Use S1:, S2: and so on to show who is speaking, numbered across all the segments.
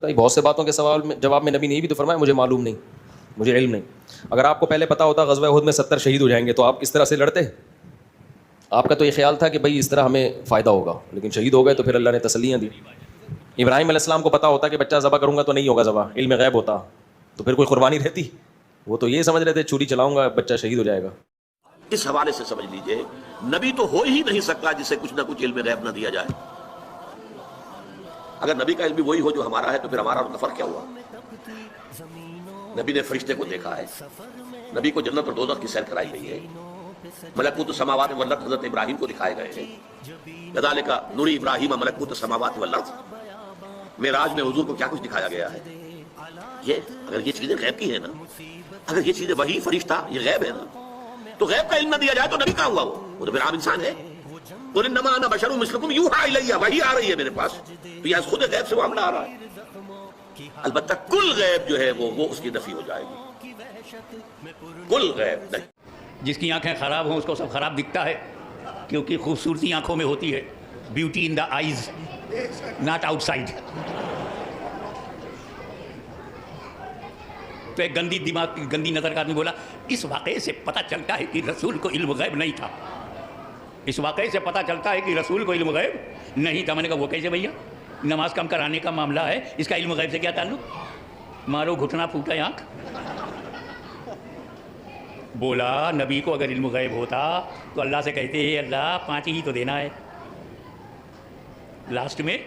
S1: तो बहुत से बातों के सवाल में जवाब में नबी ने भी तो फरमाया मुझे मालूम नहीं, मुझे इल्म नहीं। अगर आपको पहले पता होता ग़ज़वा उहद में 70 शहीद हो जाएंगे तो आप इस तरह से लड़ते? आपका तो ये ख्याल था कि भाई इस तरह हमें फ़ायदा होगा, लेकिन शहीद हो गए तो फिर अल्लाह ने तसल्लियाँ दी। इब्राहीम अलैहिस्सलाम को पता होता कि बच्चा ज़बह करूँगा तो नहीं होगा ज़बह, इल्म गैब होता तो फिर कोई कुर्बानी रहती? वो तो ये समझ रहे थे छुरी चलाऊँगा बच्चा शहीद हो जाएगा।
S2: इस हवाले से समझ लीजिए नबी तो हो ही नहीं सकता जिसे कुछ ना कुछ इल्म गैब ना दिया जाए। अगर नबी का इल्म वही हो जो हमारा है तो फिर हमारा उनका फर्क क्या हुआ? नबी ने फरिश्ते को देखा है, नबी को जन्नत और दोज़ख की सैर कराई गई है, मलकूत समावात वल अर्ज़ हज़रत इब्राहीम को दिखाए गए हैं। कज़ालिका नुरी इब्राहीम मलकूत समावात वल अर्ज़, मेराज में हुजूर को क्या कुछ दिखाया गया है। ये अगर ये चीजें गैब की है ना, अगर ये चीजें वही फरिश्ता ये गैब है ना, तो गैब का इल्म ना दिया जाए तो नबी कहाँ हुआ? वो तो फिर आम इंसान है। तो इन्नमा अना बशरुम मिस्लुकुम यूहा इलैया, वही आ रही है मेरे पास, तो यह खुद गैब से मामला आ रहा है। अलबत्ता कुल गैब जो है वो उसकी नफी हो जाएगी, कुल गैब नहीं।
S3: जिसकी आंखें खराब हों उसको सब खराब दिखता है, क्योंकि खूबसूरती आंखों में होती है। Beauty in the eyes, not outside. तो एक गंदी दिमाग की गंदी नज़र का आदमी बोला इस वाक़े से पता चलता है कि रसूल को इल्म गैब नहीं था। इस वाक़े से पता चलता है कि रसूल को इल्म गैब नहीं था। मैंने कहा वो कैसे भैया? नमाज कम कराने का मामला है, इसका इल्म गैब से क्या ताल्लुक? मारो घुटना फूटा आँख। बोला नबी को अगर इल्म गैब होता तो अल्लाह से कहते हैं अल्लाह 5 ही तो देना है, लास्ट में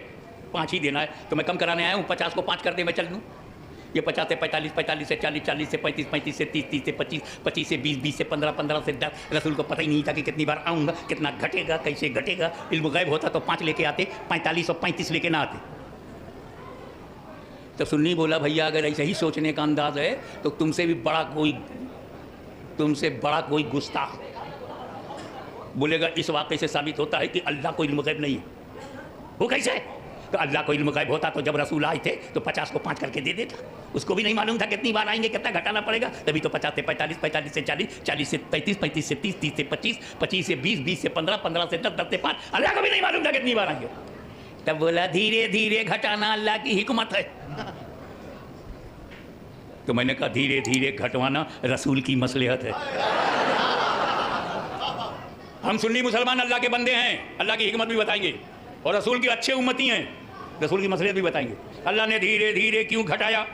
S3: 5 ही देना है, तो मैं कम कराने आया हूँ, 50 को 5 कर दे मैं चल दूँ। ये 50 से 45, 45 से 40, 40 से 35, 35 से 30, 30 से 25, 25 से 20, 20 से 15, 15 से 10। रसूल को पता ही नहीं था कि कितनी बार आऊँगा, कितना घटेगा, कैसे घटेगा। इल्म गैब होता तो 5 लेके आते, 45 और 35 लेके ना आते। तो सुन्नी बोला भैया अगर ऐसे ही सोचने का अंदाज़ है तो तुमसे बड़ा कोई गुस्ताख बोलेगा इस वाक़े से साबित होता है कि अल्लाह को इल्म गैब नहीं है। वो कैसे? तो अल्लाह को इल्म गैब होता तो जब रसूल आए थे तो 50 को 5 करके दे देता। उसको भी नहीं मालूम था कितनी बार आएंगे, कितना घटाना पड़ेगा। तभी तो 50 से 45, 45 से 40, 40 से 35, 35 से 30, 30 से 25, 25 से 20, 20 से 15, 15 से 10, 10 से 5। अल्लाह को भी नहीं मालूम था कितनी बार आएंगे। तब बोला धीरे धीरे घटाना अल्लाह की हिकमत है। तो मैंने कहा धीरे धीरे घटवाना रसूल की मसलहत है। हम सुन्नी मुसलमान अल्लाह के बंदे हैं, अल्लाह की हिकमत भी बताएंगे और रसूल की अच्छे उम्मती हैं, रसूल की मसलहत भी बताएंगे। अल्लाह ने धीरे धीरे क्यों घटाया,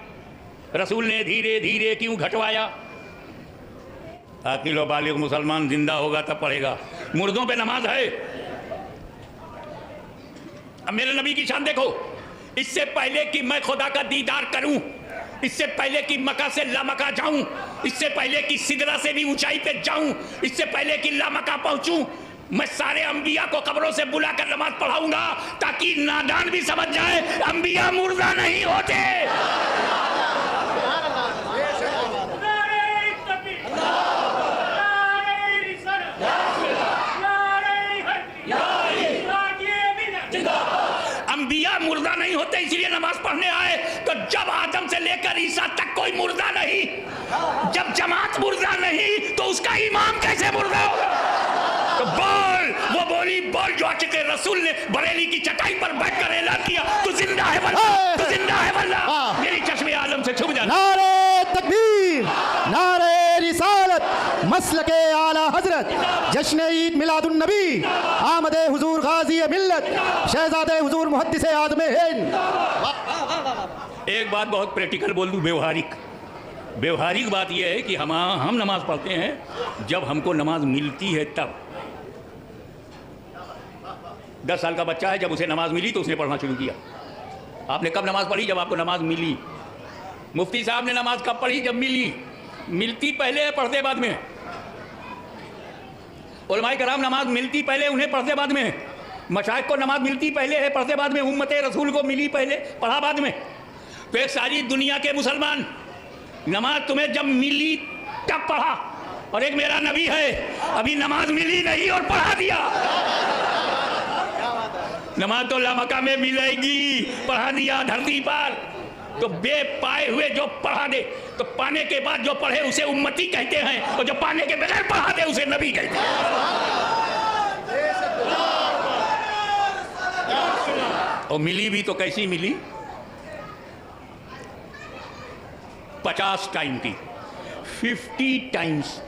S3: रसूल ने धीरे धीरे क्यों घटवाया। आकिल व बालिग मुसलमान जिंदा होगा तब पढ़ेगा। मुर्दों पे नमाज है। अब मेरे नबी की शान देखो, इससे पहले कि मैं खुदा का दीदार करूं, इससे पहले कि मक्का से लामक्का जाऊं, इससे पहले कि सिदरा से भी ऊंचाई पे जाऊं, इससे पहले कि लामक्का पहुंचूं, मैं सारे अंबिया को कब्रों से बुलाकर नमाज पढ़ाऊंगा ताकि नादान भी समझ जाए अंबिया मुर्दा नहीं होते। अंबिया मुर्दा नहीं होते इसलिए नमाज पढ़ने आए। तो जब आदम से लेकर ईसा तक कोई मुर्दा नहीं, जब जमात मुर्दा नहीं तो उसका इमाम कैसे मुर्दा होगा? तो बोल वो बोली बोल जो आशिक़ रसूल ने बरेली की चटाई पर बैठकर ऐलान किया तू जिंदा है वल्ला, तू जिंदा है वल्ला, मेरी चश्मे आलम से छुप जाना।
S4: नारे तकबीर, नारे रिसालत, मसलके आला हजरत, जश्न ईद मिलादुन नबी, आमदे हुजूर गाजी मिल्लत, शहजादे हुजूर मुहद्दिस आदम हिंद।
S3: एक बात बहुत प्रैक्टिकल बोल दूं, व्यवहारिक बात यह है कि हम नमाज पढ़ते हैं जब हमको नमाज मिलती है तब। 10 साल का बच्चा है, जब उसे नमाज मिली तो उसने पढ़ना शुरू किया। आपने कब नमाज पढ़ी? जब आपको नमाज मिली। मुफ्ती साहब ने नमाज कब पढ़ी? जब मिली। मिलती पहले है, पढ़ते बाद में। उलमाए कराम नमाज मिलती पहले, उन्हें पढ़ते बाद में। मशाइख को नमाज मिलती पहले है, पढ़ते बाद में। उम्मत रसूल को मिली पहले, पढ़ा बाद में। तो एक सारी दुनिया के मुसलमान नमाज तुम्हें जब मिली तब पढ़ा, और एक मेरा नबी है अभी नमाज मिली नहीं और पढ़ा दिया। नमाज तो लामक्का में मिलेगी, पढ़ा दिया धरती पर। तो बे पाए हुए जो पढ़ा दे, तो पाने के बाद जो पढ़े उसे उम्मती कहते हैं, और जो पाने के बगैर पढ़ा दे उसे नबी कहते हैं। और मिली भी तो कैसी मिली? 50 टाइम की, 50 टाइम्स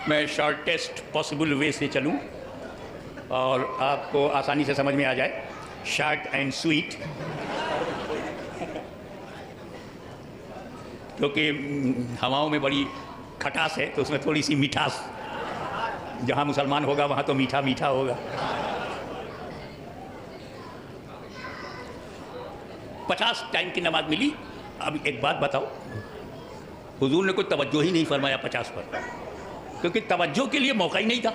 S3: मैं शॉर्टेस्ट पॉसिबल वे से चलूं और आपको आसानी से समझ में आ जाए, शॉर्ट एंड स्वीट, क्योंकि हवाओं में बड़ी खटास है तो उसमें थोड़ी सी मिठास, जहाँ मुसलमान होगा वहाँ तो मीठा मीठा होगा। 50 टाइम की नमाज मिली। अब एक बात बताओ, हुजूर ने कोई तवज्जो ही नहीं फरमाया 50 पर, क्योंकि तवज्जो के लिए मौका ही नहीं था।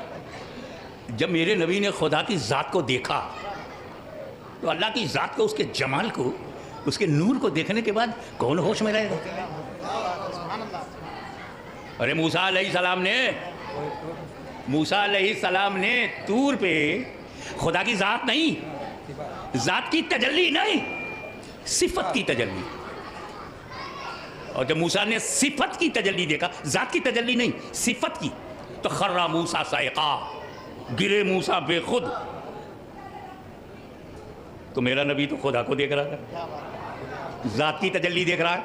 S3: जब मेरे नबी ने खुदा की ज़ात को देखा तो अल्लाह की ज़ात को, उसके जमाल को, उसके नूर को देखने के बाद कौन होश में रहेगा? अरे मूसा अलैहिस्सलाम ने तूर पे खुदा की ज़ात नहीं, ज़ात की तजल्ली नहीं, सिफत की तजल्ली, और जब मूसा ने सिफत की तजल्ली देखा, ज़ात की तजल्ली नहीं, सिफत की, तो खर्रा मूसा साइक़ा, गिरे मूसा बेखुद। तो मेरा नबी तो खुदा को देख रहा था, ज़ात की तजल्ली देख रहा है।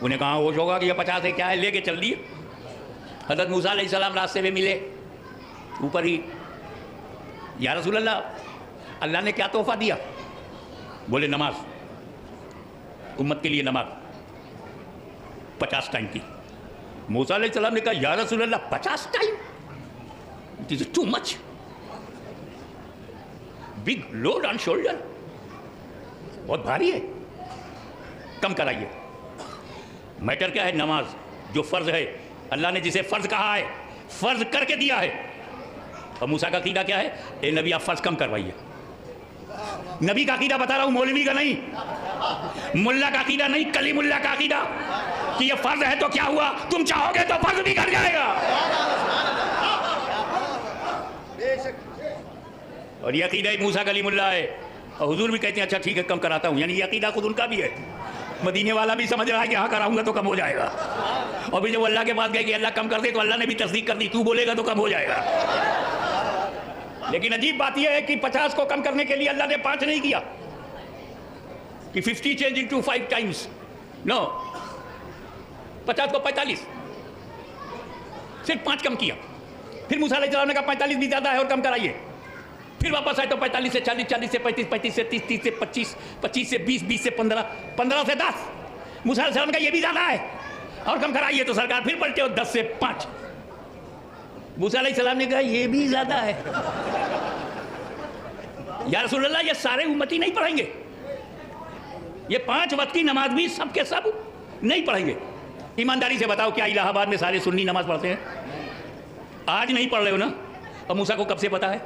S3: उन्हें कहा होश होगा कि ये 50 है, क्या है, लेके चल दिए। हज़रत मूसा अलैहिस्सलाम रास्ते में मिले, ऊपर ही, या रसूल अल्लाह, अल्लाह ने क्या तोहफा दिया? बोले नमाज, उम्मत के लिए नमाज 50 टाइम की। मूसा अलैहिस्सलाम ने कहा या रसूल अल्लाह 50 time, it is too much, big load on shoulder, बहुत भारी है, कम कराइए। मैटर क्या है? नमाज, जो फर्ज है, अल्लाह ने जिसे फर्ज कहा है, फर्ज करके दिया है। और मूसा का अकीदा क्या है? ए नबी आप फर्ज कम करवाइए। नबी का अकीदा बता रहा हूं, मौलवी का नहीं, मुल्ला का अकीदा नहीं, कलीमुल्ला का अकीदा, कि ये फर्ज है तो क्या हुआ, तुम चाहोगे तो फर्ज भी कर जाएगा। और ये अकीदा मूसा कलीमुल्ला है, और हुजूर भी कहते हैं अच्छा ठीक है कम कराता हूं, यानी ये अकीदा खुद उनका भी है। मदीने वाला भी समझ रहा है कि हाँ कराऊंगा तो कम हो जाएगा, और भी जब अल्लाह के पास गए कि अल्लाह कम कर दे, तो अल्लाह ने भी तस्दीक कर दी, तू बोलेगा तो कम हो जाएगा। लेकिन अजीब बात यह है कि 50 को कम करने के लिए अल्लाह ने 5 नहीं किया, कि 50 चेंज इनटू 5 टाइम्स, नो, 50 को 45, सिर्फ 5 कम किया। फिर मूसा अलैहिस्सलाम ने कहा 45 भी ज्यादा है और कम कराइए। फिर वापस आए तो 45 से 40, 40 से 35, 35 से 30, 30 से 25, 25 से 20, 20 से 15, 15 से 10। मूसा अलैहिस्सलाम का ये भी ज्यादा है और कम कराइए, तो सरकार फिर पलटे और 10 से 5। मूसा अलैहिस्सलाम ने कहा ये भी ज्यादा है, या रसूल अल्लाह ये सारे उम्मती नहीं पढ़ेंगे, ये 5 वक्त की नमाज भी सब के सब नहीं पढ़ेंगे। ईमानदारी से बताओ, क्या इलाहाबाद में सारे सुन्नी नमाज पढ़ते हैं? आज नहीं पढ़ रहे हो ना, और मूसा को कब से पता है?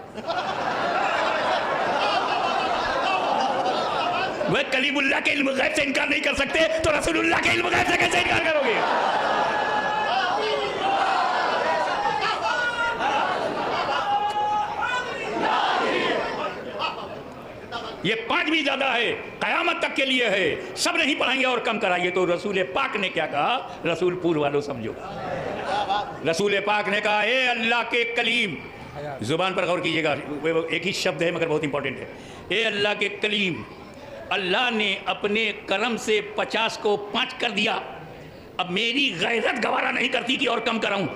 S3: वह कलीमुल्लाह के इल्म गैब से इनकार नहीं कर सकते, तो रसूलुल्लाह के इल्म गैब से कैसे इनकार करोगे? ये 5 भी ज्यादा है, कयामत तक के लिए है, सब नहीं पढ़ाएंगे और कम कराइए। तो रसूल पाक ने क्या कहा? रसूल पूर्व वालों समझो, रसूल पाक ने कहा ए अल्लाह के कलीम, जुबान पर गौर कीजिएगा, एक ही शब्द है मगर बहुत इंपॉर्टेंट है, ए अल्लाह के कलीम, अल्लाह ने अपने करम से 50 को 5 कर दिया, अब मेरी गैरत गवारा नहीं करती कि और कम कराऊं,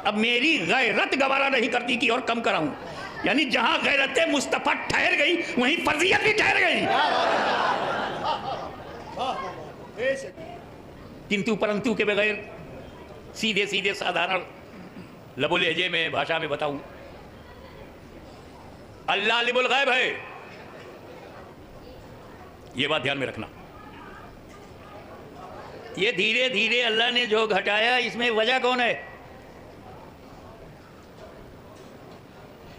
S3: अब मेरी गैरत गवारा नहीं करती कि और कम कराऊं। यानी जहां गैरत मुस्तफा ठहर गई वहीं फर्जियत भी ठहर गई। किंतु परंतु के बगैर सीधे सीधे साधारण लबो लहजे में भाषा में बताऊं, अल्लाह अलीमुल गैब है, ये बात ध्यान में रखना। ये धीरे धीरे अल्लाह ने जो घटाया, इसमें वजह कौन है?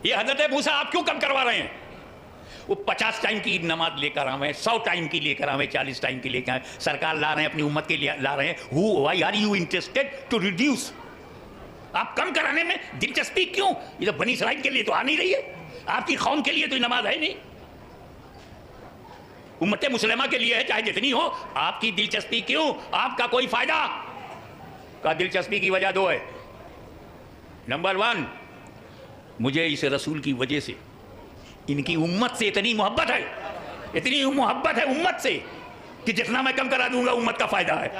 S3: ये हजरत मूसा आप क्यों कम करवा रहे हैं? वो 50 टाइम की नमाज लेकर आवे, 100 टाइम की लेकर आवे, 40 टाइम की लेकर आए, सरकार ला रहे हैं, अपनी उम्मत के लिए ला रहे हैं। Why are you interested to reduce? आप कम कराने में दिलचस्पी क्यों? ये तो बनी इसराइल के लिए तो आ नहीं रही है, आपकी कौम के लिए तो नमाज है नहीं, उम्मत मुसलमा के लिए है, चाहे जितनी हो। आपकी दिलचस्पी क्यों? आपका कोई फायदा का? दिलचस्पी की वजह 2 है। नंबर 1, मुझे इस रसूल की वजह से, इनकी उम्मत से इतनी मोहब्बत है, इतनी मोहब्बत है उम्मत से कि जितना मैं कम करा दूंगा उम्मत का फायदा है।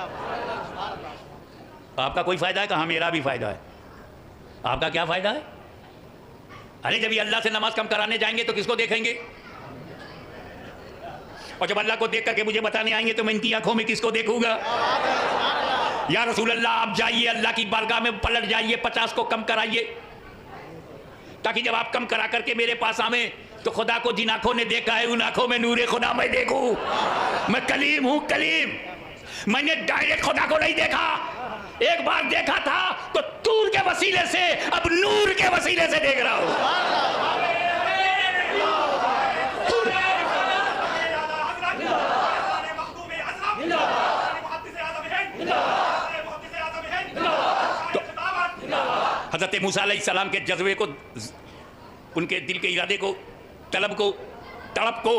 S3: आपका कोई फायदा है? कहाँ मेरा भी फायदा है। आपका क्या फायदा है? अरे जब ये अल्लाह से नमाज कम कराने जाएंगे तो किसको देखेंगे? और जब अल्लाह को देख करके मुझे बताने आएंगे तो मैं इनकी आंखों में किसको देखूंगा? या रसूल अल्लाह आप जाइए अल्लाह की बारगाह में पलट जाइए, 50 को कम कराइए, ताकि जब आप कम करा करके मेरे पास आवे तो खुदा को जिन आंखों ने देखा है उन आंखों में नूरे खुदा मैं देखूं। मैं कलीम हूं, कलीम। मैंने डायरेक्ट खुदा को नहीं देखा, एक बार देखा था तो तूर के वसीले से, अब नूर के वसीले से देख रहा हूं। हज़रत मूसा अलैहिस्सलाम के जज्बे को, उनके दिल के इरादे को, तलब को, तड़प को,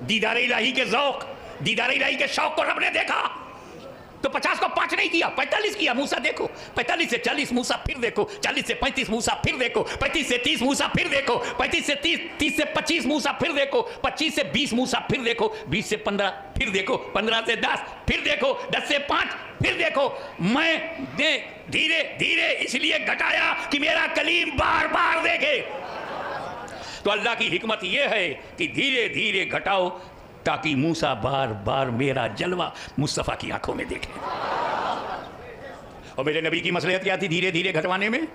S3: दीदार इलाही के ज़ौक़, दीदार इलाही के शौक़ को रब ने देखा तो 50 को 5 नहीं किया, 45 किया। मूसा देखो, 45 से 40 मूसा फिर देखो, 40 से 35 मूसा फिर देखो, 35 से 30 मूसा फिर देखो, 35 से 30 से 25 मूसा फिर देखो, 25 से 20 मूसा फिर देखो, 20 से 15 फिर देखो, 15 से 10 फिर देखो, 10 से 5 फिर देखो। मैंने धीरे धीरे इसलिए घटाया कि मेरा कलीम बार बार देखे। तो अल्लाह की हिकमत यह है कि धीरे धीरे घटाओ ताकि मूसा बार बार मेरा जलवा मुस्तफ़ा की आंखों में देखे। और मेरे नबी की मसलहत क्या थी धीरे धीरे घटवाने में?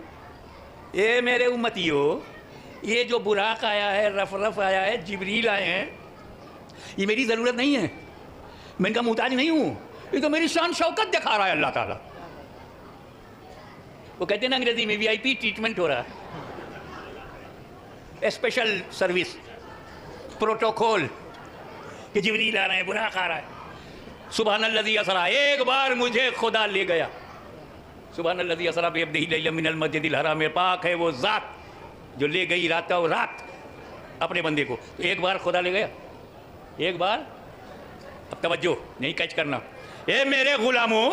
S3: ये मेरे उम्मतियों, ये जो बुराक आया है, रफ रफ आया है, जिब्रील आए हैं, ये मेरी ज़रूरत नहीं है, मैं इनका मुहताज नहीं हूँ, ये तो मेरी शान शौकत दिखा रहा है अल्लाह ताला। वो कहते हैं ना अंग्रेजी में VIP ट्रीटमेंट हो रहा है, स्पेशल सर्विस, प्रोटोकॉल, कि जिब्रील आ रहे हैं, बुराक आ रहा है। सुबहानल्लज़ी असरा, एक बार मुझे खुदा ले गया। सुबहानल्लज़ी असरा बिअब्दिही लैलन मिनल मस्जिदिल हराम, पाक है वो ज़ात जो ले गई रात और रात अपने बंदे को। तो एक बार खुदा ले गया, एक बार। अब तवज्जो नहीं कैच करना, ए मेरे गुलामों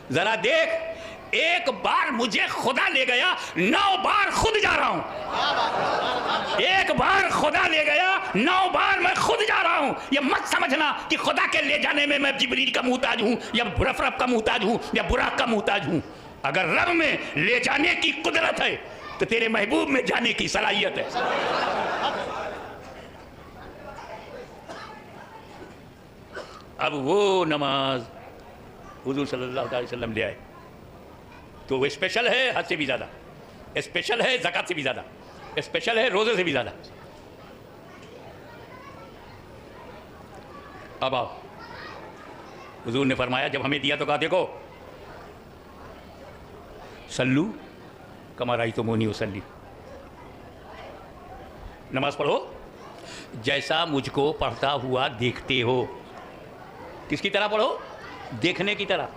S3: ज़रा देख, एक बार मुझे खुदा ले गया, 9 बार खुद जा रहा हूं। एक बार खुदा ले गया, 9 बार मैं खुद जा रहा हूं। ये मत समझना कि खुदा के ले जाने में मैं जिब्रील का मुहताज हूं या रफ का मुहताज हूं या बुराक का मुहताज हूं। अगर रब में ले जाने की कुदरत है तो तेरे महबूब में जाने की सलाहियत है। अब वो नमाज हुजूर सल्लल्लाहु अलैहि वसल्लम ले आए तो वो स्पेशल है हद से भी ज़्यादा, स्पेशल है ज़कात से भी ज़्यादा, स्पेशल है रोज़े से भी ज़्यादा। अब आओ, हुजूर ने फरमाया, जब हमें दिया तो कहा देखो, सल्लू कमा रअयतुमूनी उसल्ली, नमाज पढ़ो जैसा मुझको पढ़ता हुआ देखते हो। किसकी तरह पढ़ो? देखने की तरह।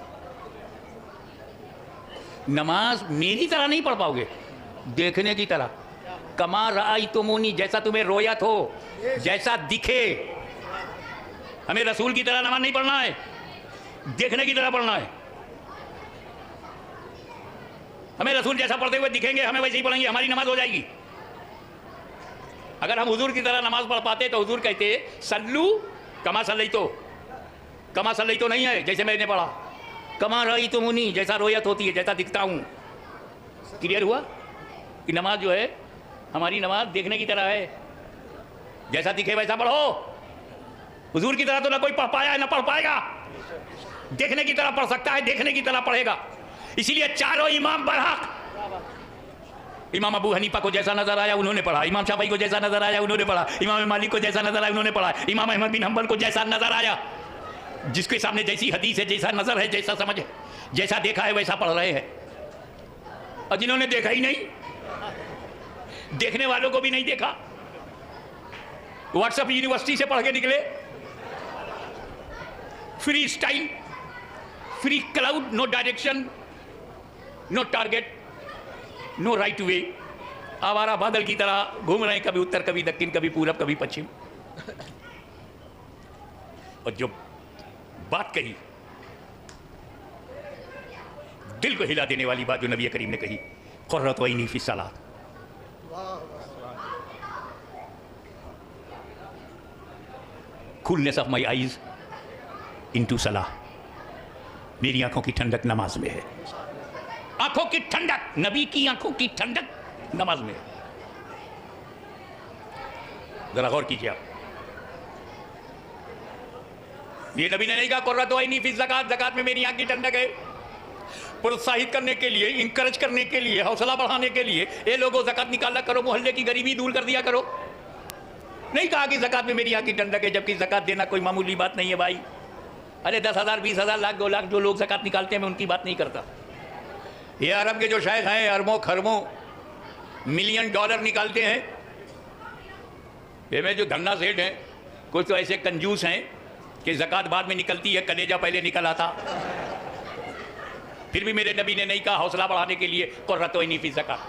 S3: नमाज मेरी तरह नहीं पढ़ पाओगे, देखने की तरह। कमा रअयतुमूनी, जैसा तुम्हें रोयत हो, जैसा दिखे। हमें रसूल की तरह नमाज नहीं पढ़ना है, देखने की तरह पढ़ना है। हमें रसूल जैसा पढ़ते हुए दिखेंगे, हमें वैसे ही पढ़ेंगे, हमारी नमाज हो जाएगी। अगर हम हुजूर की तरह नमाज पढ़ पाते तो हुजूर कहते सल्लू कमा सल्लैतो। कमा सल्लैतो नहीं है जैसे मैंने पढ़ा, कमा रअयतुमूनी, जैसा रोयत होती है, जैसा दिखता हूँ। क्लियर हुआ कि नमाज जो है हमारी नमाज देखने की तरह है, जैसा दिखे वैसा पढ़ो। हुजूर की तरह तो ना कोई पढ़ पाया है ना पढ़ पाएगा, देखने की तरह पढ़ सकता है, देखने की तरह पढ़ेगा। इसीलिए चारों इमाम बरहक, इमाम अबू हनीफा को जैसा नजर आया उन्होंने पढ़ा, इमाम शाफी को जैसा नजर आया उन्होंने पढ़ा, इमाम मालिक को जैसा नजर आया उन्होंने पढ़ा, इमाम अहमद बिन हंबल को जैसा नजर आया, जिसके सामने जैसी हदीस है, जैसा नजर है, जैसा समझ है, जैसा देखा है वैसा पढ़ रहे हैं। और जिन्होंने देखा ही नहीं, देखने वालों को भी नहीं देखा, व्हाट्सएप यूनिवर्सिटी से पढ़ के निकले, free style, free cloud, no direction, no target, no right way, आवारा बादल की तरह घूम रहे हैं, कभी उत्तर कभी दक्षिण, कभी पूरब कभी पश्चिम। और जो बात कही, दिल को हिला देने वाली बात जो नबी करीम ने कही, क़ुर्रतु Anne fee Salat, coolness of my eyes into सलाह, मेरी आंखों की ठंडक नमाज में है। आंखों की ठंडक, नबी की आंखों की ठंडक नमाज में है। जरा गौर कीजिए आप, ये नबी ने नहीं कहा कुर्रतु ऐनी फी ज़कात, ज़कात में मेरी आंख की ठंडक है। प्रोत्साहित करने के लिए, इंकरेज करने के लिए, हौसला बढ़ाने के लिए, ये लोगों ज़कात निकाला करो, मोहल्ले की गरीबी दूर कर दिया करो। नहीं कहा कि ज़कात में मेरी आंख की ठंडक है, जबकि ज़कात देना कोई मामूली बात नहीं है भाई। अरे 10,000, 20,000, लाख, 2 लाख जो लोग ज़कात निकालते हैं, मैं उनकी बात नहीं करता। ये अरब के जो शेख हैं, अरबों खरबों मिलियन डॉलर निकालते हैं। ये में जो धन्ना सेठ हैं, कुछ तो ऐसे कंजूस हैं कि ज़कात बाद में निकलती है, कलेजा पहले निकल आता। फिर भी मेरे नबी ने नहीं कहा हौसला बढ़ाने के लिए कुर्रतु ऐनी फी ज़कात।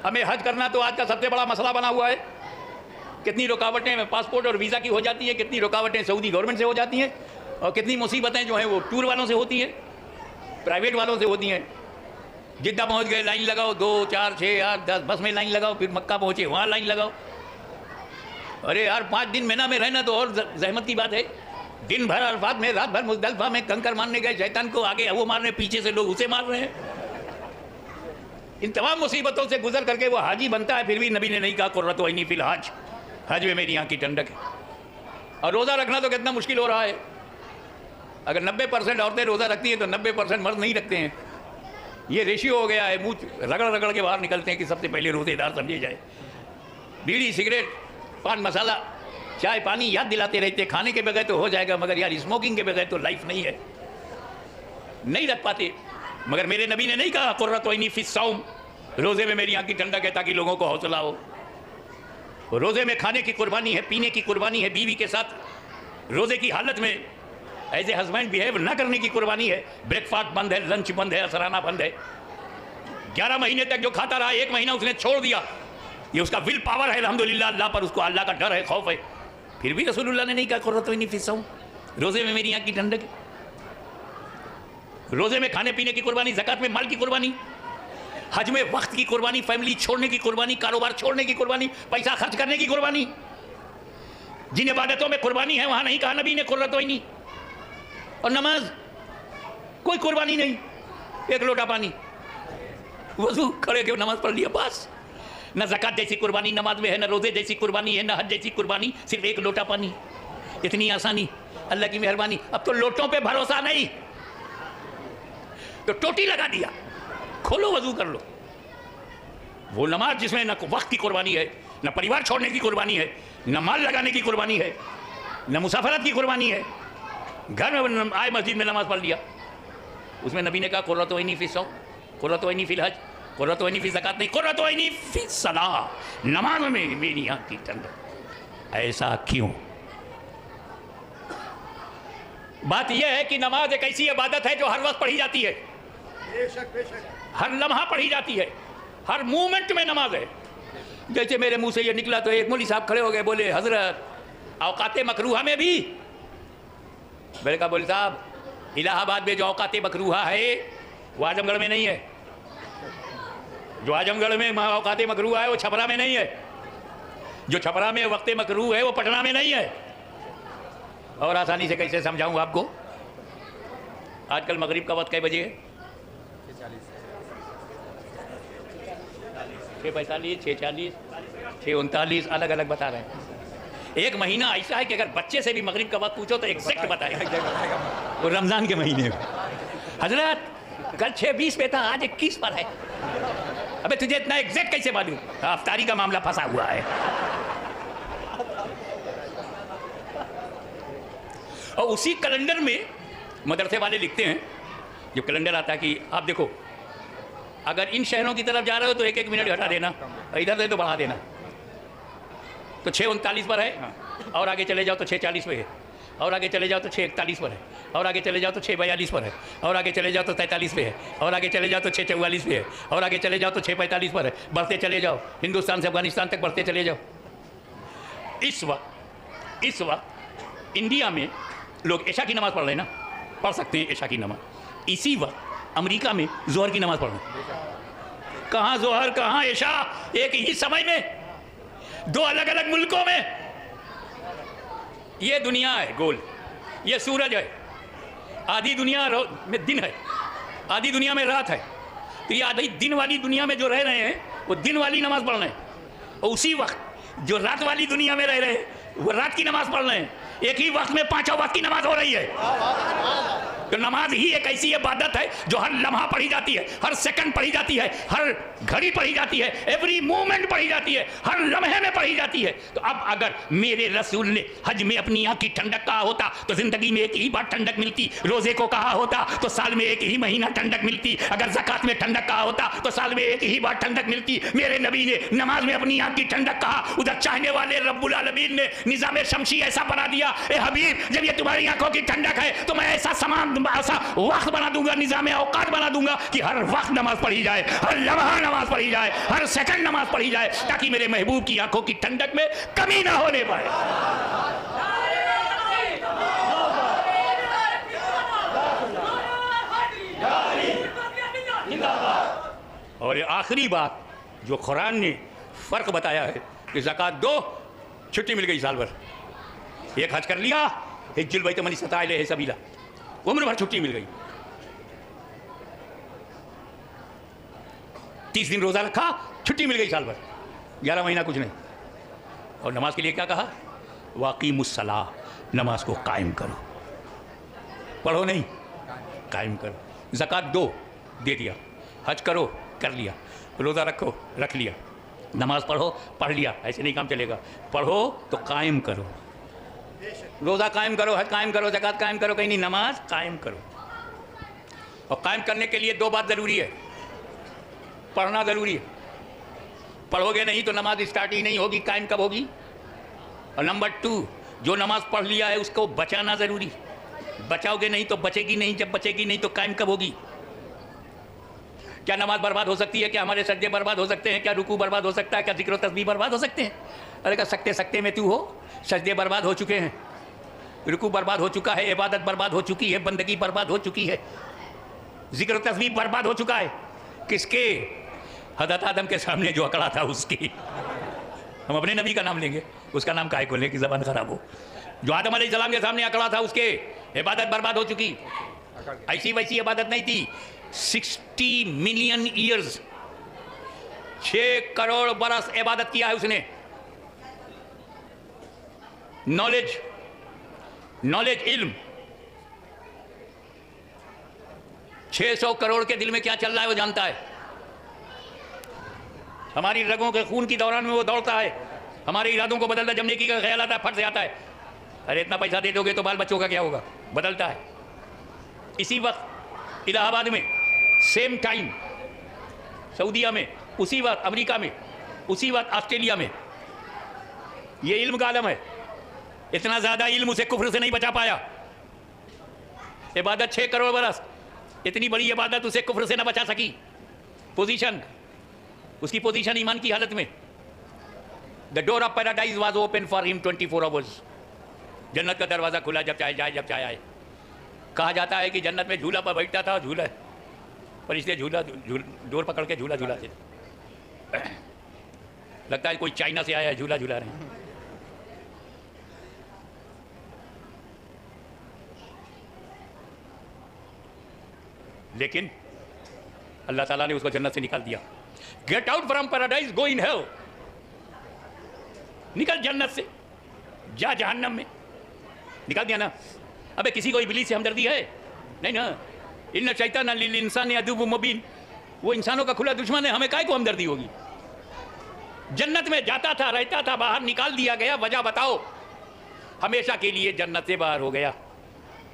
S3: हमें हज करना तो आज का सबसे बड़ा मसला बना हुआ है। कितनी रुकावटें पासपोर्ट और वीज़ा की हो जाती हैं, कितनी रुकावटें सऊदी गवर्नमेंट से हो जाती हैं, और कितनी मुसीबतें जो हैं वो टूर वालों से होती हैं, प्राइवेट वालों से होती हैं। जिद्दा पहुंच गए, लाइन लगाओ, 2, 4, 6, 8, 10 बस में लाइन लगाओ, फिर मक्का पहुंचे वहाँ लाइन लगाओ। अरे यार 5 दिन मिना में रहना तो और जहमत की बात है। दिन भर अरफात में, रात भर मुज़दलिफ़ा में कंकर मारने गए, शैतान को आगे वो मार रहे, पीछे से लोग उसे मार रहे हैं। इन तमाम मुसीबतों से गुजर करके वो हाजी बनता है, फिर भी नबी ने नहीं कहा कुर्रतु ऐनी फिल हज, हज में मेरी आँख की ठंडक है। और रोज़ा रखना तो कितना मुश्किल हो रहा है। अगर 90% औरतें रोज़ा रखती हैं तो 90% मर्द नहीं रखते हैं। ये रेशियो हो गया है, मुँह रगड़ रगड़ के बाहर निकलते हैं कि सबसे पहले रोज़ेदार समझे जाए। बीड़ी, सिगरेट, पान मसाला, चाय पानी याद दिलाते रहते, खाने के बगैर तो हो जाएगा, मगर यार स्मोकिंग के बगैर तो लाइफ नहीं है, नहीं रख पाते। मगर मेरे नबी ने नहीं कहा कुर्रतु ऐनी फी सौम, रोज़े में मेरी आँख की ठंडक है ताकि लोगों को हौसला हो। रोज़े में खाने की कुर्बानी है, पीने की कुर्बानी है, बीवी के साथ रोज़े की हालत में एज ए हस्बैंड बिहेव ना करने की कुर्बानी है। ब्रेकफास्ट बंद है, लंच बंद है, असराना बंद है। 11 महीने तक जो खाता रहा, 1 महीना उसने छोड़ दिया, ये उसका विल पावर है अल्हम्दुलिल्लाह, अल्लाह पर उसको अल्लाह का डर है, खौफ है। फिर भी रसूलुल्लाह ने नहीं कहा कुर्रतु ऐनी फी सौम, रोज़े में मेरी आँख की ठंडक है। रोज़े में खाने पीने की कुर्बानी, ज़कात में माल की कुर्बानी, हज में वक्त की कुर्बानी, फैमिली छोड़ने की कुर्बानी, कारोबार छोड़ने की कुर्बानी, पैसा खर्च करने की कुर्बानी। जिन इबादतों में कुर्बानी है वहाँ नहीं कहा नबी ने कुर्रतु ऐनी। और नमाज कोई कुर्बानी नहीं, 1 लोटा पानी, वजू खड़े के नमाज पढ़ लिया बस। न ज़कात जैसी कुर्बानी नमाज में है, न रोज़े जैसी कुर्बानी है, न हज जैसी कुर्बानी, सिर्फ 1 लोटा पानी। इतनी आसानी, अल्लाह की मेहरबानी। अब तो लोटों पे भरोसा नहीं, तो टोटी लगा दिया, खोलो वजू कर लो। वो नमाज जिसमें न वक्त की कुर्बानी है, न परिवार छोड़ने की कुर्बानी है, न माल लगाने की कुर्बानी है, न मुसाफरत की कुर्बानी है, घर में आए मस्जिद में नमाज पढ़ लिया, उसमें नबी ने कहा कुर्रतु ऐनी फी सौम, कुर्रतु ऐनी फिल हज, कुर्रतु ऐनी फी ज़कात नहीं, कुर्रतु ऐनी फी सलाह, नमाज में मेरी आँख की ठंडक। ऐसा क्यों? बात यह है कि नमाज एक ऐसी इबादत है जो हर वक्त पढ़ी जाती है, हर लम्हा पढ़ी जाती है, हर मूवमेंट में नमाज है। जैसे मेरे मुंह से ये निकला तो एक मौलवी साहब खड़े हो गए, बोले हजरत औकात मकरूहा में भी। मैंने कहा बोले साहब इलाहाबाद में जो औकात मकरूहा है वो आजमगढ़ में नहीं है, जो आजमगढ़ में औकात मकरूहा है वो छपरा में नहीं है, जो छपरा में वक्त मकरूह है वो पटना में नहीं है। और आसानी से कैसे समझाऊं आपको? आजकल मगरिब का वक्त कै बजे है? 6:45, 6:40, 6:39, अलग अलग बता रहे हैं। एक महीना ऐसा है कि अगर बच्चे से भी मगरिब का वक्त पूछो तो एग्जैक्ट बताएगा। वो रमज़ान के महीने में हजरत कल 6:20 पे था, आज 21 पर है। अबे तुझे इतना एग्जैक्ट कैसे मालूम? अफ्तारी का मामला फंसा हुआ है। और उसी कैलेंडर में मदरसे वाले लिखते हैं, जो कैलेंडर आता है कि आप देखो अगर इन शहरों की तरफ जा रहे हो तो 1-1 मिनट घटा देना, इधर से तो बढ़ा देना। तो 6:39 पर है, और आगे चले जाओ तो 6:40 पे है, और आगे चले जाओ तो 6:41 पर है, और आगे चले जाओ तो 6:42 पर है, और आगे चले जाओ तो 43 पे है, और आगे चले जाओ तो 6:44 पे है, और आगे चले जाओ तो 6:45 पर है। बढ़ते चले जाओ, हिंदुस्तान से अफगानिस्तान तक बढ़ते चले जाओ। इस वक्त इंडिया में लोग ऐशा की नमाज़ पढ़ रहे हैं ना, पढ़ सकते हैं ऐशा की नमाज़। इसी वक्त अमेरिका में जोहर की नमाज़ पढ़ रहे हैं। कहाँ जोहर कहाँ ऐशा, एक ही समय में, 2 अलग अलग मुल्कों में। ये दुनिया है गोल। ये सूरज है, आधी दुनिया में दिन है, आधी दुनिया में रात है। तो ये आधी दिन वाली दुनिया में जो रह रहे हैं वो दिन वाली नमाज पढ़ रहे हैं, और उसी वक्त जो रात वाली दुनिया में रह रहे हैं वो रात की नमाज पढ़ रहे हैं। एक ही वक्त में 5 वक्त की नमाज हो रही है। तो नमाज ही एक ऐसी इबादत है जो हर लम्हा पढ़ी जाती है, हर सेकंड पढ़ी जाती है, हर घड़ी पढ़ी जाती है, एवरी मोमेंट पढ़ी जाती है, हर लम्हे में पढ़ी जाती है। तो अब अगर मेरे रसूल ने हज में अपनी आँख की ठंडक कहा होता तो जिंदगी में एक ही बार ठंडक मिलती, रोजे को कहा होता तो साल में एक ही महीना ठंडक मिलती, अगर ज़कात में ठंडक कहा होता तो साल में एक ही बार ठंडक मिलती। मेरे नबी ने नमाज में अपनी आँख की ठंडक कहा, उधर चाहने वाले रब्बुल आलमीन ने निज़ाम शमसी ऐसा बना दिया, ए हबीब जब ये तुम्हारी आंखों की ठंडक है तो मैं ऐसा सामान, ऐसा वक्त बना दूंगा, निजाम औकात बना दूंगा कि हर वक्त नमाज पढ़ी जाए, हर लम्हा नमाज पढ़ी जाए, हर सेकंड नमाज पढ़ी जाए, ताकि मेरे महबूब की आंखों की ठंडक में कमी ना होने पाए। और ये आखिरी बात जो कुरान ने फर्क बताया है कि ज़कात दो, छुट्टी मिल गई साल भर। एक हज कर लिया, हिज्जुल बैत मन इस्तताअ इलैहि सबीला, उम्र भर छुट्टी मिल गई। 30 दिन रोजा रखा, छुट्टी मिल गई साल भर, 11 महीना कुछ नहीं। और नमाज के लिए क्या कहा? वाक़ीमुस्सलाह, नमाज को कायम करो, पढ़ो नहीं, कायम करो। ज़कात दो, दे दिया। हज करो, कर लिया। रोज़ा रखो, रख लिया। नमाज पढ़ो, पढ़ लिया। ऐसे नहीं काम चलेगा, पढ़ो तो कायम करो। रोज़ा कायम करो, हज कायम करो, ज़कात कायम करो, कहीं नहीं, नमाज कायम करो। और कायम करने के लिए 2 बात ज़रूरी है, पढ़ना ज़रूरी है। पढ़ोगे नहीं तो नमाज स्टार्ट ही नहीं होगी, कायम कब होगी? और नंबर 2, जो नमाज पढ़ लिया है उसको बचाना ज़रूरी। बचाओगे नहीं तो बचेगी नहीं, जब बचेगी नहीं तो कायम कब होगी? क्या नमाज बर्बाद हो सकती है? क्या हमारे सज्जे बर्बाद हो सकते हैं? क्या रुकू बर्बाद हो सकता है? क्या जिक्र तस्बीह बर्बाद हो सकते हैं? अरे क्या सकते सकते में तू हो? सज्जे बर्बाद हो चुके हैं, रुकू बर्बाद हो चुका है, इबादत बर्बाद हो चुकी है, बंदगी बर्बाद हो चुकी है, जिक्र तस्बीह बर्बाद हो चुका है। किसके? हज़रत आदम के सामने जो अकड़ा था उसकी। हम अपने नबी का नाम लेंगे, उसका नाम काहे को लें कि ज़बान खराब हो। जो आदम अलैहिस्सलाम के सामने अकड़ा था उसके, इबादत बर्बाद हो चुकी। ऐसी वैसी इबादत नहीं थी। 60 मिलियन ईयर्स, 6 करोड़ बरस इबादत किया है उसने। नॉलेज इल्म, 600 करोड़ के दिल में क्या चल रहा है वो जानता है। हमारी रगों के खून की दौरान में वो दौड़ता है, हमारे इरादों को बदलता, जब नेकी का ख्याल आता है फट से आता है, अरे इतना पैसा दे दोगे तो बाल बच्चों का क्या होगा, बदलता है। इसी वक्त इलाहाबाद में सेम टाइम, सऊदीया में उसी वक्त, अमेरिका में उसी वक्त, ऑस्ट्रेलिया में, ये इल्म का आलम है। इतना ज़्यादा इल्म उसे कुफ्र से नहीं बचा पाया। इबादत 6 करोड़ बरस, इतनी बड़ी इबादत उसे कुफ्र से ना बचा सकी। पोजीशन, उसकी पोजीशन ईमान की हालत में। The door of paradise was open for him 24 hours. जन्नत का दरवाज़ा खुला, जब चाहे जाए, जब चाहे आए। कहा जाता है कि जन्नत में झूला पर बैठता था, झूला पर इसलिए डोर पकड़ के झूला झूलाते। लगता है कोई चाइना से आया है, झूला झूला रहे हैं। लेकिन अल्लाह ताला ने उसको जन्नत से निकाल दिया। Get out from paradise, go in hell. निकल जन्नत से, जा जहन्नम में। निकाल दिया ना। अबे किसी को इब्लीस से हमदर्दी है? नहीं ना। इन्ना शैतान लिल इंसान अदुव्वुम मुबीन, वो इंसानों का खुला दुश्मन है, हमें काहे को हमदर्दी होगी। जन्नत में जाता था, रहता था, बाहर निकाल दिया गया। वजह बताओ। हमेशा के लिए जन्नत से बाहर हो गया।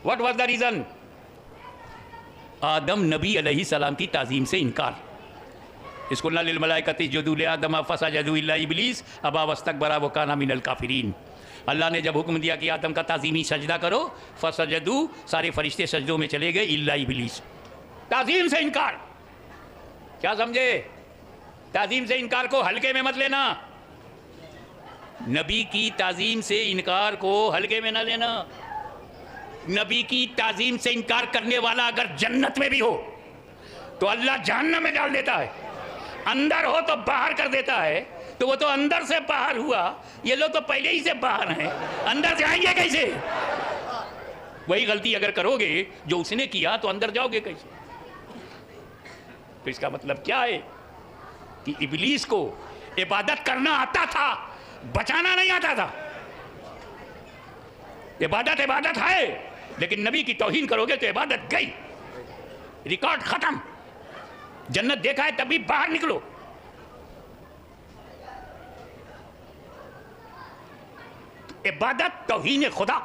S3: What was the reason? आदम नबी अलैहिस्सलाम की ताज़ीम से इनकार। इसको लिल मलाइकति इसजुदू लि आदम फसजदू इल्ला इब्लीस अबा वस्तकबरा व काना मिनल काफिरीन। अल्लाह ने जब हुक्म दिया कि आदम का ताज़ीमी सजदा करो, फसजदू, सारे फरिश्ते सजदों में चले गए, इल्ला इब्लीस। ताज़ीम से इनकार। क्या समझे? ताज़ीम से इनकार को हल्के में मत लेना। नबी की ताज़ीम से इनकार को हल्के में न लेना। नबी की ताज़ीम से इनकार करने वाला अगर जन्नत में भी हो तो अल्लाह जहन्नम में डाल देता है। अंदर हो तो बाहर कर देता है। तो वो तो अंदर से बाहर हुआ, ये लोग तो पहले ही से बाहर हैं, अंदर से आएंगे कैसे? वही गलती अगर करोगे जो उसने किया तो अंदर जाओगे कैसे? तो इसका मतलब क्या है कि इब्लीस को इबादत करना आता था, बचाना नहीं आता था। इबादत इबादत है, लेकिन नबी की तौहीन करोगे तो इबादत गई, रिकॉर्ड खत्म। जन्नत देखा है तभी बाहर निकलो। इबादत, तौहीन खुदा,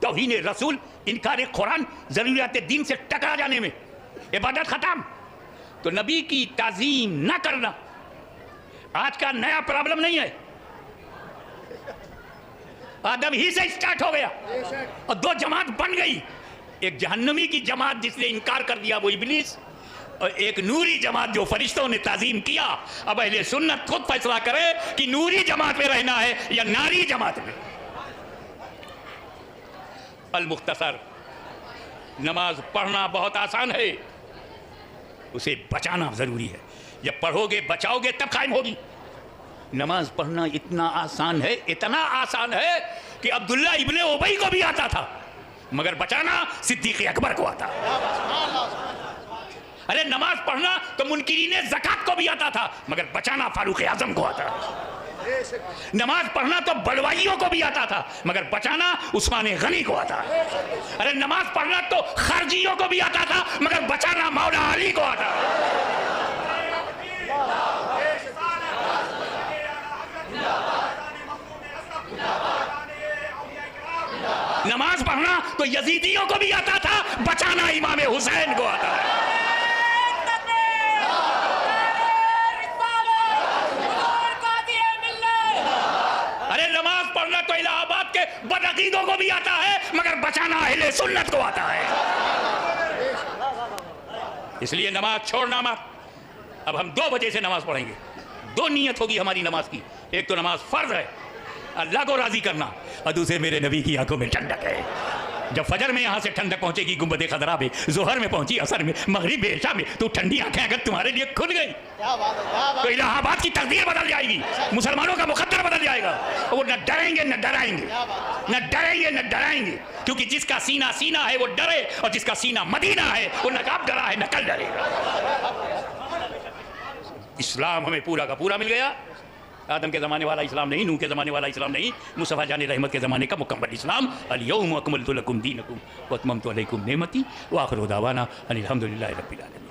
S3: तौहीन रसूल, इनकार कुरान, जरूरियात दीन से टकरा जाने में इबादत खत्म। तो नबी की ताजीम ना करना आज का नया प्रॉब्लम नहीं है, आदम ही से स्टार्ट हो गया और दो जमात बन गई। एक जहन्नमी की जमात जिसने इनकार कर दिया वो इब्लीस, और एक नूरी जमात जो फरिश्तों ने ताजीम किया। अब अहले सुन्नत खुद फैसला करे कि नूरी जमात में रहना है या नारी जमात में। अल मुख्तसर, नमाज पढ़ना बहुत आसान है, उसे बचाना जरूरी है। जब पढ़ोगे बचाओगे तब कायम होगी। नमाज पढ़ना इतना आसान है, इतना आसान है कि अब्दुल्ला इब्ने उबई को भी आता था, मगर बचाना सिद्दीक़ अकबर को आता। अरे नमाज पढ़ना तो मुनकिरीने ज़कात को भी आता था, मगर बचाना फारूक आजम को आता। नमाज पढ़ना तो बड़वाइयों को भी आता था, मगर बचाना उस्मान गनी को आता। अरे नमाज पढ़ना तो खारजियों को भी आता था, मगर बचाना मौला अली को आता। नमाज पढ़ना तो यजीदियों को भी आता था, बचाना इमाम हुसैन को आता है। अरे नमाज पढ़ना तो इलाहाबाद के बदअकीदों को भी आता है, मगर बचाना अहले सुन्नत को आता है। इसलिए नमाज छोड़ना मत। अब हम 2 बजे से नमाज पढ़ेंगे। 2 नियत होगी हमारी नमाज की, एक तो नमाज फर्ज है अल्लाह को राजी करना, और दूसरे मेरे नबी की आंखों में ठंडक है। जब फजर में यहाँ से ठंडक पहुंचेगी गुंबद खदरा में, जोहर में पहुंची, असर में, मगरिब में, इशा में, तो ठंडी आंखें अगर तुम्हारे लिए खुल गई तो इलाहाबाद की तकदीर बदल जाएगी, मुसलमानों का मुकद्दर बदल जाएगा। वो न डरेंगे न डराएंगे, न डरेंगे न डराएंगे, क्योंकि जिसका सीना सीना है वो डरे, और जिसका सीना मदीना है वो न कब डरा है न कल डरेगा। इस्लाम हमें पूरा का पूरा मिल गया। आदम के ज़माने वाला इस्लाम नहीं, नूह के ज़माने वाला इस्लाम नहीं, मुस्तफ़ा जाने रहमत के ज़माने का मुकम्मल इस्लाम। अल-यौम अकमलतु लकुम दीनकुम व अतममतु अलैकुम नेमती व आखिरु दावाना अनिल हम्दुलिल्लाहि रब्बिल आलमीन।